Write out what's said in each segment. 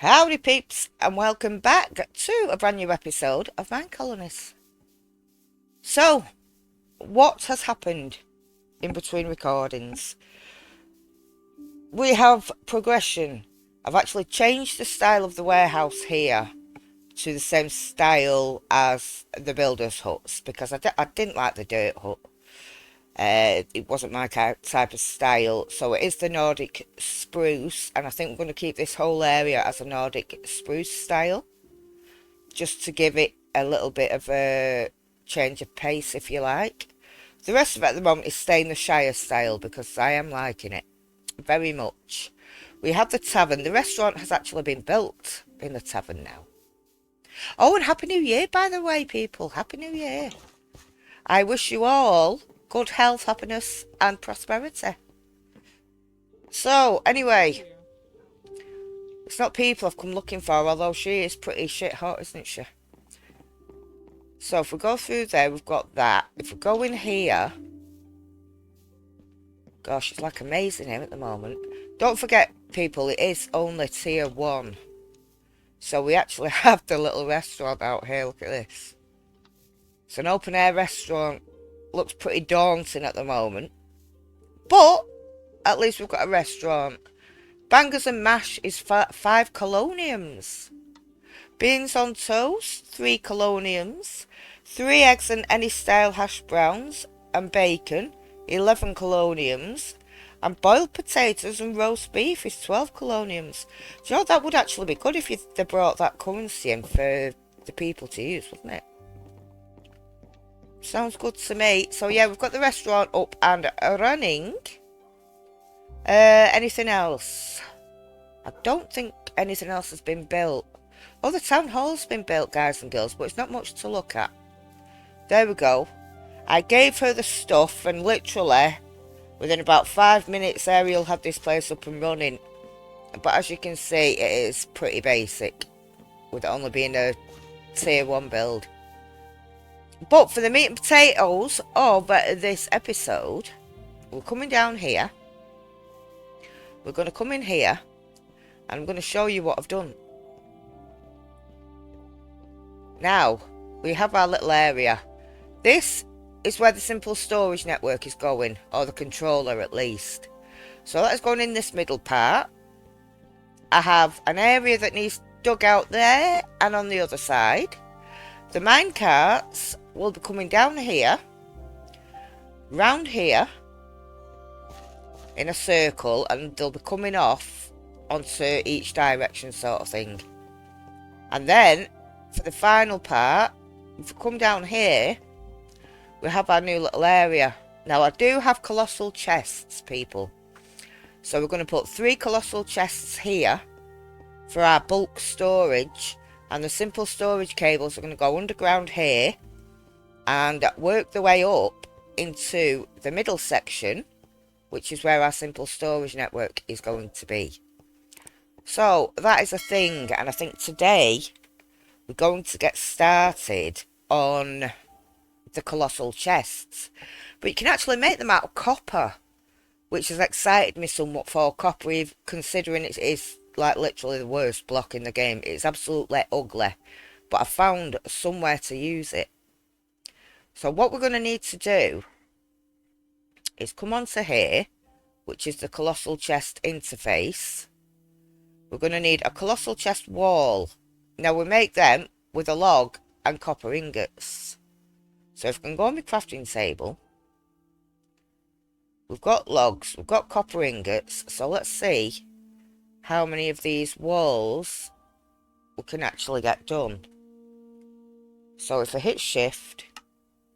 Howdy peeps and welcome back to a brand new episode of Minecolonies. So, what has happened in between recordings? We have progression. I've actually changed the style of the warehouse here to the same style as the builders' huts because I didn't like the dirt hut. It wasn't my type of style, so it is the Nordic spruce, and I think we're going to keep this whole area as a Nordic spruce style, just to give it a little bit of a change of pace, if you like. The rest of it at the moment is staying the Shire style because I am liking it very much. We have the tavern. The restaurant has actually been built in the tavern now. Oh, and Happy New Year, by the way, people. Happy New Year. I wish you all good health, happiness, and prosperity. So, anyway, it's not people I've come looking for, although she is pretty shit hot, isn't she? So if we go through there, we've got that. If we go in here, gosh, it's like amazing here at the moment. Don't forget, people, it is only tier 1. So we actually have the little restaurant out here. Look at this. It's an open air restaurant. Looks pretty daunting at the moment, but at least we've got a restaurant. Bangers and mash is 5 coloniums. Beans on toast, 3 coloniums. 3 eggs and any style hash browns and bacon, 11 coloniums. And boiled potatoes and roast beef is 12 coloniums. Do you know, that would actually be good if they brought that currency in for the people to use, wouldn't it? Sounds good to me. So yeah, we've got the restaurant up and running. Anything else? I don't think anything else has been built. Oh, the town hall's been built, guys and girls, but it's not much to look at. There we go. I gave her the stuff, and literally within about 5 minutes Ariel had this place up and running. But as you can see, it is pretty basic, with it only being a tier 1 build. But for the meat and potatoes of this episode, we're coming down here. We're going to come in here, and I'm going to show you what I've done. Now, we have our little area. This is where the simple storage network is going, or the controller at least. So that's going in this middle part. I have an area that needs dug out there and on the other side. The minecarts will be coming down here, round here, in a circle, and they'll be coming off onto each direction sort of thing. And then, for the final part, if we come down here, we have our new little area. Now, I do have colossal chests, people. So we're going to put 3 colossal chests here for our bulk storage. And the simple storage cables are going to go underground here and work their way up into the middle section, which is where our simple storage network is going to be. So that is a thing, and I think today we're going to get started on the colossal chests. But you can actually make them out of copper, which has excited me somewhat for copper, considering it is like literally the worst block in the game. It's absolutely ugly, but I found somewhere to use it. So what we're going to need to do is come onto here, which is the colossal chest interface. We're going to need a colossal chest wall. Now we make them with a log and copper ingots. So if we can go on my crafting table, we've got logs, we've got copper ingots. So let's see how many of these walls we can actually get done. So if I hit shift,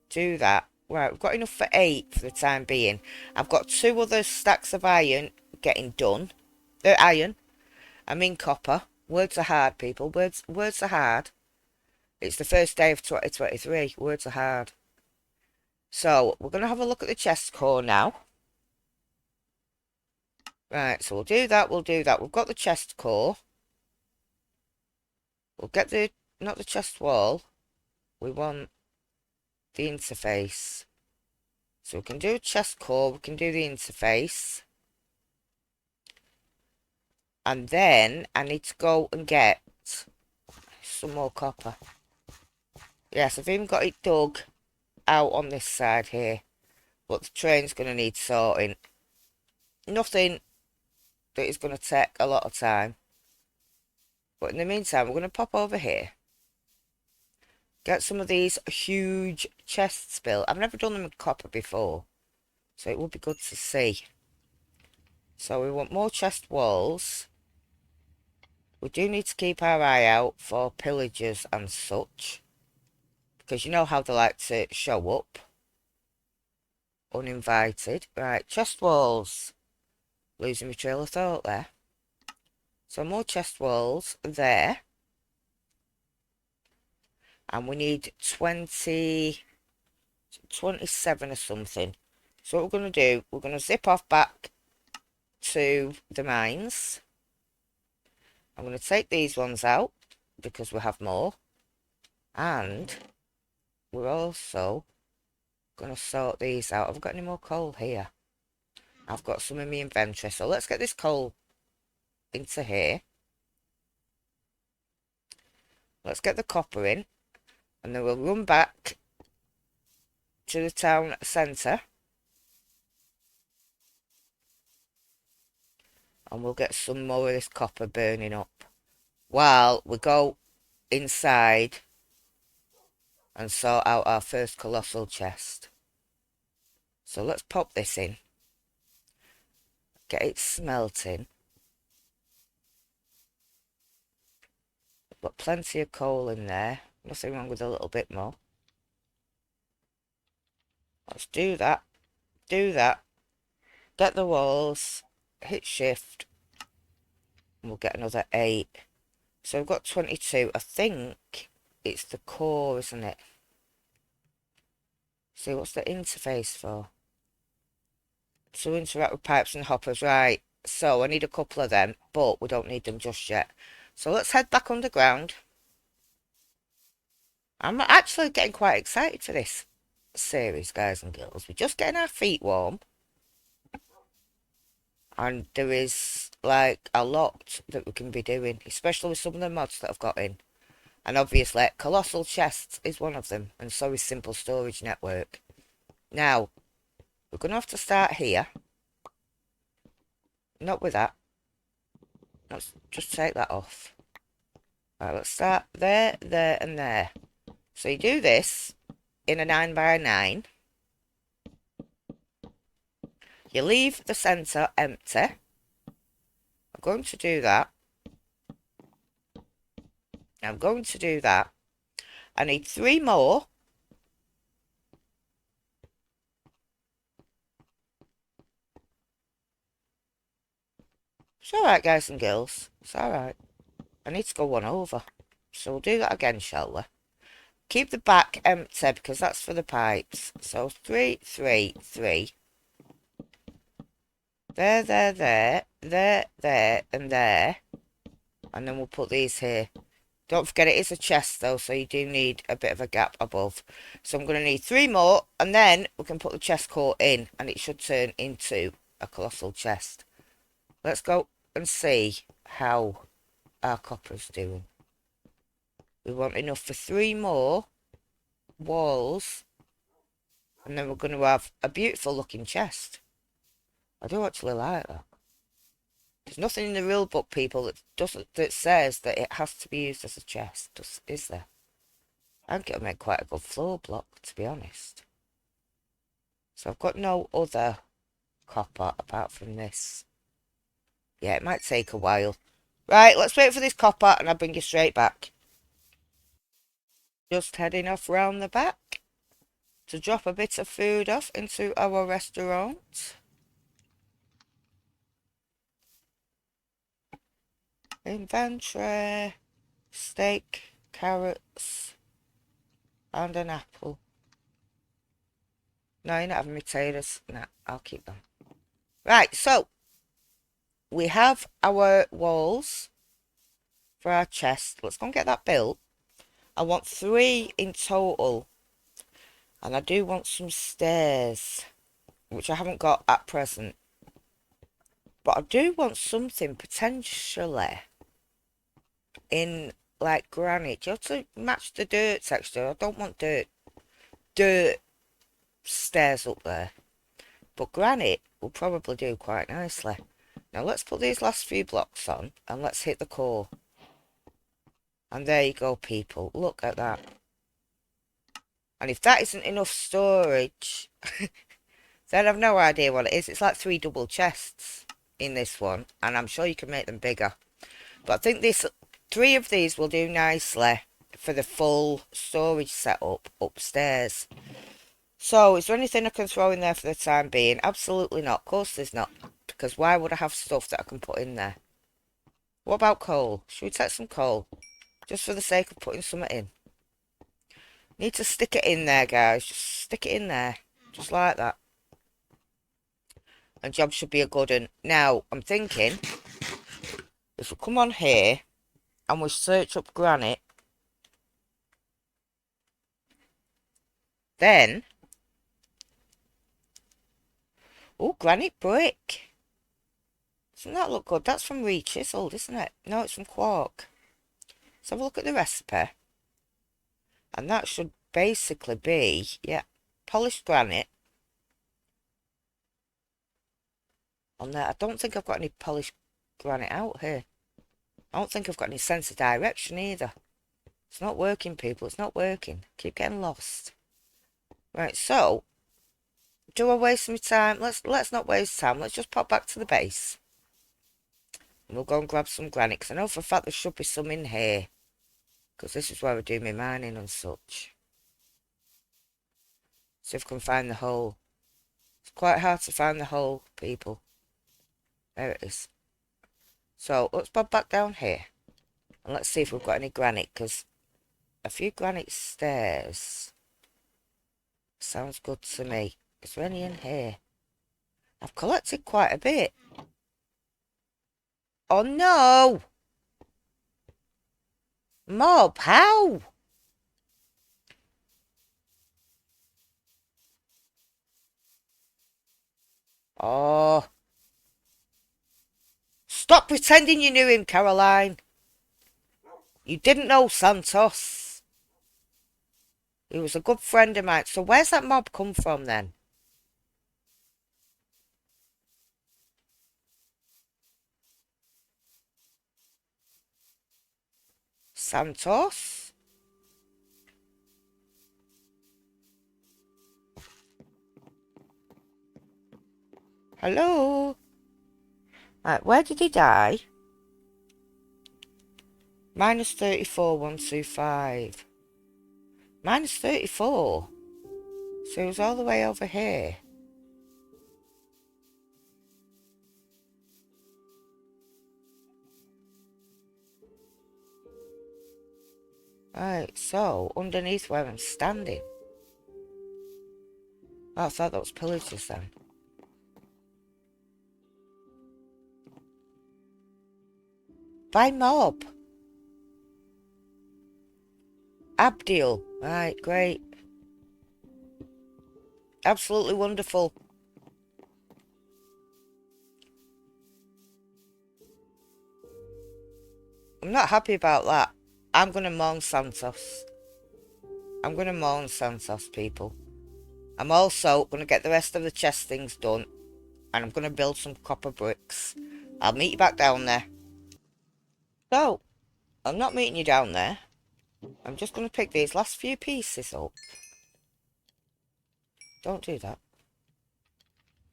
do that. Right, we've got enough for 8 for the time being. I've got 2 other stacks of iron getting done. Iron. I mean copper. Words are hard, people. Words are hard. It's the first day of 2023. Words are hard. So we're going to have a look at the chest core now. Right, so we'll do that. We've got the chest core. We'll get not the chest wall. We want the interface. So we can do a chest core, we can do the interface. And then I need to go and get some more copper. Yes, I've even got it dug out on this side here. But the train's going to need sorting. Nothing that is going to take a lot of time. But in the meantime, we're going to pop over here. Get some of these huge chests built. I've never done them with copper before. So it would be good to see. So we want more chest walls. We do need to keep our eye out for pillagers and such. Because you know how they like to show up. Uninvited. Right, chest walls. Losing my trail of thought there. So more chest walls there. And we need 27 or something. So what we're going to do, we're going to zip off back to the mines. I'm going to take these ones out because we have more. And we're also going to sort these out. Have I got any more coal here? I've got some in my inventory. So let's get this coal into here. Let's get the copper in. And then we'll run back to the town centre. And we'll get some more of this copper burning up. While we go inside and sort out our first colossal chest. So let's pop this in. Get it smelting. Got plenty of coal in there. Nothing wrong with a little bit more. Let's do that. Do that. Get the walls. Hit shift. And we'll get another 8. So we've got 22. I think it's the core, isn't it? See, what's the interface for? To interact with pipes and hoppers. Right. So I need a couple of them, but we don't need them just yet. So let's head back underground. I'm actually getting quite excited for this series, guys and girls. We're just getting our feet warm. And there is, like, a lot that we can be doing, especially with some of the mods that I've got in. And obviously, Colossal Chests is one of them, and so is Simple Storage Network. Now, we're going to have to start here. Not with that. Let's just take that off. Right, let's start there, there, and there. So you do this in a 9x9. You leave the centre empty. I'm going to do that. I'm going to do that. I need 3 more. It's alright, guys and girls. It's alright. I need to go one over. So we'll do that again, shall we? Keep the back empty because that's for the pipes. So 3, 3, 3. There, there, there. There, there, and there. And then we'll put these here. Don't forget it is a chest though, so you do need a bit of a gap above. So I'm going to need 3 more, and then we can put the chest core in, and it should turn into a colossal chest. Let's go and see how our copper's doing. We want enough for 3 more walls, and then we're going to have a beautiful looking chest. I do actually like that. There's nothing in the rule book, people, that says that it has to be used as a chest, is there? I think it'll make quite a good floor block, to be honest. So I've got no other copper apart from this. Yeah, it might take a while. Right, let's wait for this copper and I'll bring you straight back. Just heading off round the back to drop a bit of food off into our restaurant. Inventory, steak, carrots, and an apple. No, you're not having potatoes. No, I'll keep them. Right, so we have our walls for our chest. Let's go and get that built. I want 3 in total. And I do want some stairs, which I haven't got at present. But I do want something potentially in like granite, just to match the dirt texture. I don't want dirt stairs up there. But granite will probably do quite nicely. Now let's put these last few blocks on and let's hit the core. And there you go, people. Look at that. And if that isn't enough storage, then I've no idea what it is. It's like 3 double chests in this one. And I'm sure you can make them bigger. But I think 3 of these will do nicely for the full storage setup upstairs. So, is there anything I can throw in there for the time being? Absolutely not. Of course there's not. Because why would I have stuff that I can put in there? What about coal? Should we take some coal? Just for the sake of putting something in. Need to stick it in there, guys. Just stick it in there. Just like that. And job should be a good one. Now, I'm thinking, if we come on here, and we search up granite, then... Oh, granite brick. Doesn't that look good? That's from re-chiseled, isn't it? No, it's from quark. Let's have a look at the recipe. And that should basically be, yeah, polished granite. On there, I don't think I've got any polished granite out here. I don't think I've got any sense of direction either. It's not working, people. It's not working. Keep getting lost. Right, so, do I waste my time? Let's not waste time. Let's just pop back to the base. And we'll go and grab some granite. Because I know for a fact there should be some in here. Because this is where I do my mining and such. See if I can find the hole. It's quite hard to find the hole, people. There it is. So, let's pop back down here. And let's see if we've got any granite. Because a few granite stairs sounds good to me. Is there any in here? I've collected quite a bit. Oh no! Mob, how? Oh. Stop pretending you knew him, Caroline. You didn't know Santos. He was a good friend of mine. So where's that mob come from then? Santos? Hello? Right, where did he die? Minus 34, 125. Minus 34? So he was all the way over here. Right, so underneath where I'm standing. Oh, I thought that was pillagers then. By mob. Abdil. Right, great. Absolutely wonderful. I'm not happy about that. I'm going to mourn Santos. I'm going to mourn Santos, people. I'm also going to get the rest of the chest things done. And I'm going to build some copper bricks. I'll meet you back down there. So, I'm not meeting you down there. I'm just going to pick these last few pieces up. Don't do that.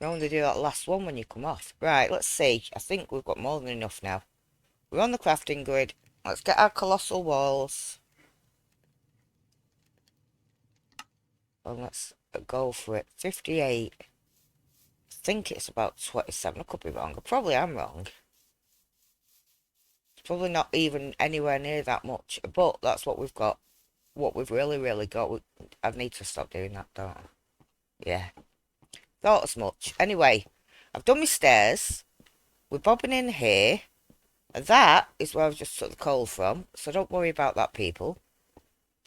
You only do that last one when you come off. Right, let's see. I think we've got more than enough now. We're on the crafting grid. Let's get our colossal walls. And let's go for it. 58. I think it's about 27. I could be wrong. I probably am wrong. It's probably not even anywhere near that much. But that's what we've got. What we've really got. I need to stop doing that, don't I? Yeah. Thought as much. Anyway, I've done my stairs. We're bobbing in here. And that is where I've just took the coal from. So don't worry about that, people.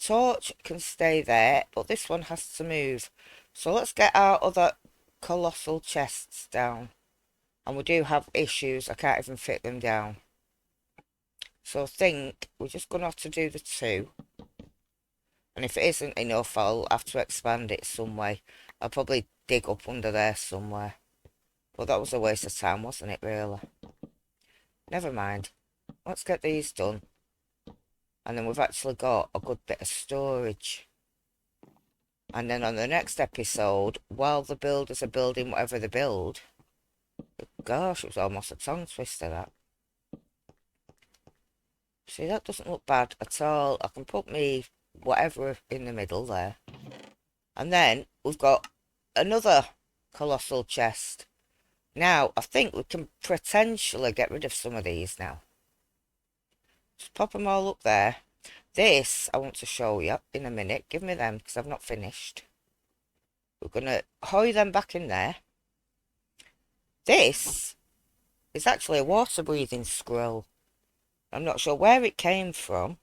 Torch can stay there, but this one has to move. So let's get our other colossal chests down. And we do have issues. I can't even fit them down. So I think we're just going to have to do the two. And if it isn't enough, I'll have to expand it some way. I'll probably dig up under there somewhere. But that was a waste of time, wasn't it, really? Never mind. Let's get these done. And then we've actually got a good bit of storage. And then on the next episode, while the builders are building whatever they build... Gosh, it was almost a tongue twister, that. See, that doesn't look bad at all. I can put me whatever in the middle there. And then we've got another colossal chest. Now, I think we can potentially get rid of some of these now. Just pop them all up there. This, I want to show you in a minute. Give me them, because I've not finished. We're going to hoy them back in there. This is actually a water-breathing squirrel. I'm not sure where it came from.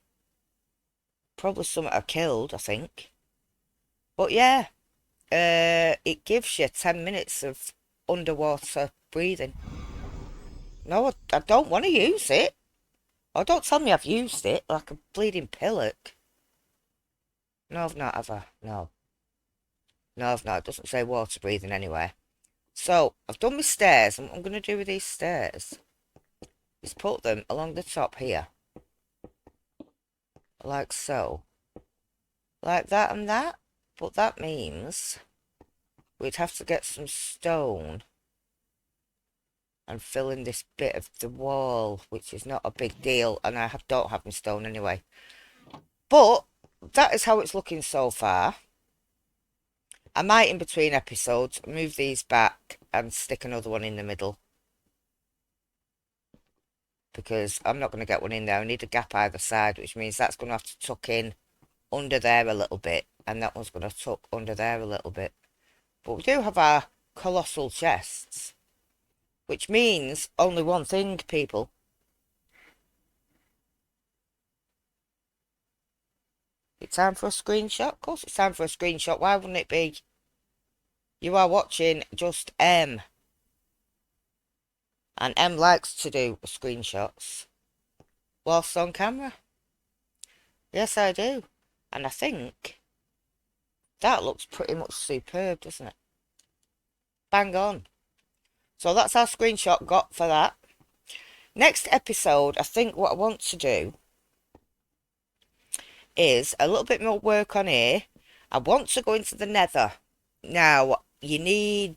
Probably something I killed, I think. But yeah, it gives you 10 minutes of underwater breathing. No, I don't want to use it. Oh, don't tell me I've used it like a bleeding pillock. No, I've not, have I? No. No, I've not. It doesn't say water breathing anywhere. So, I've done my stairs. And what I'm going to do with these stairs is put them along the top here. Like so. Like that and that. But that means we'd have to get some stone and fill in this bit of the wall, which is not a big deal, and I don't have my stone anyway. But that is how it's looking so far. I might, in between episodes, move these back and stick another one in the middle. Because I'm not going to get one in there. I need a gap either side, which means that's going to have to tuck in under there a little bit, and that one's going to tuck under there a little bit. But we do have our colossal chests, which means only one thing, people. It's time for a screenshot? Of course it's time for a screenshot. Why wouldn't it be? You are watching Just M. And M likes to do screenshots whilst on camera. Yes, I do. And I think that looks pretty much superb, doesn't it? Bang on. So that's our screenshot got for that. Next episode, I think what I want to do is a little bit more work on here. I want to go into the nether. Now, you need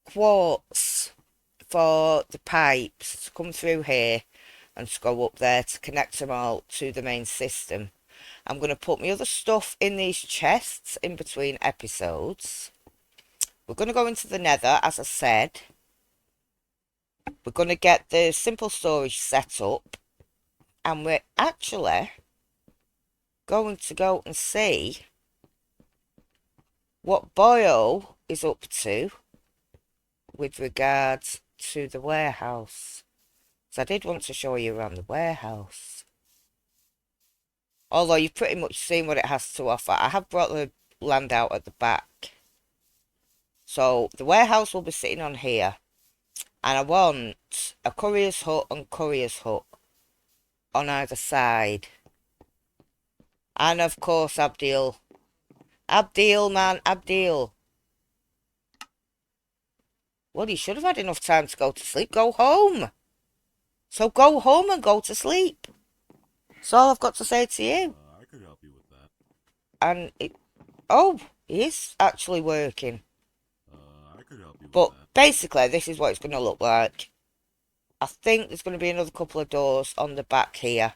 quartz for the pipes to come through here and to go up there to connect them all to the main system. I'm going to put my other stuff in these chests in between episodes. We're going to go into the nether, as I said. We're going to get the simple storage set up. And we're actually going to go and see what Boyo is up to with regards to the warehouse. So I did want to show you around the warehouse. Although you've pretty much seen what it has to offer. I have brought the land out at the back. So the warehouse will be sitting on here. And I want a courier's hut and courier's hut on either side. And of course Abdil. Abdil, man, Abdil. Well, you should have had enough time to go to sleep. Go home. So go home and go to sleep. That's all I've got to say to you. I could help you with that. And oh, he is actually working. I could help you But with that. basically, this is what it's going to look like. I think there's going to be another couple of doors on the back here.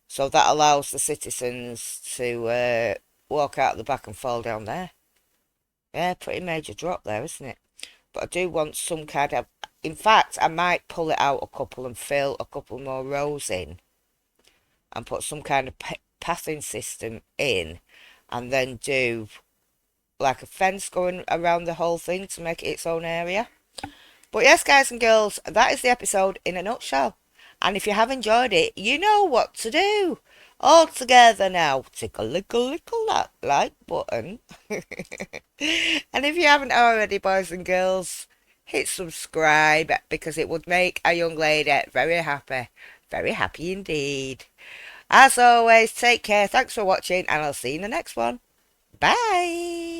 So that allows the citizens to walk out the back and fall down there. Yeah, pretty major drop there, isn't it? But I do want some kind of... In fact, I might pull it out a couple and fill a couple more rows in. And put some kind of pathing system in. And then do like a fence going around the whole thing to make it its own area. But yes, guys and girls, that is the episode in a nutshell. And if you have enjoyed it, you know what to do. All together now, tickle that like button. And if you haven't already, boys and girls, hit subscribe because it would make a young lady very happy. Very happy indeed. As always, take care, thanks for watching, and I'll see you in the next one. Bye!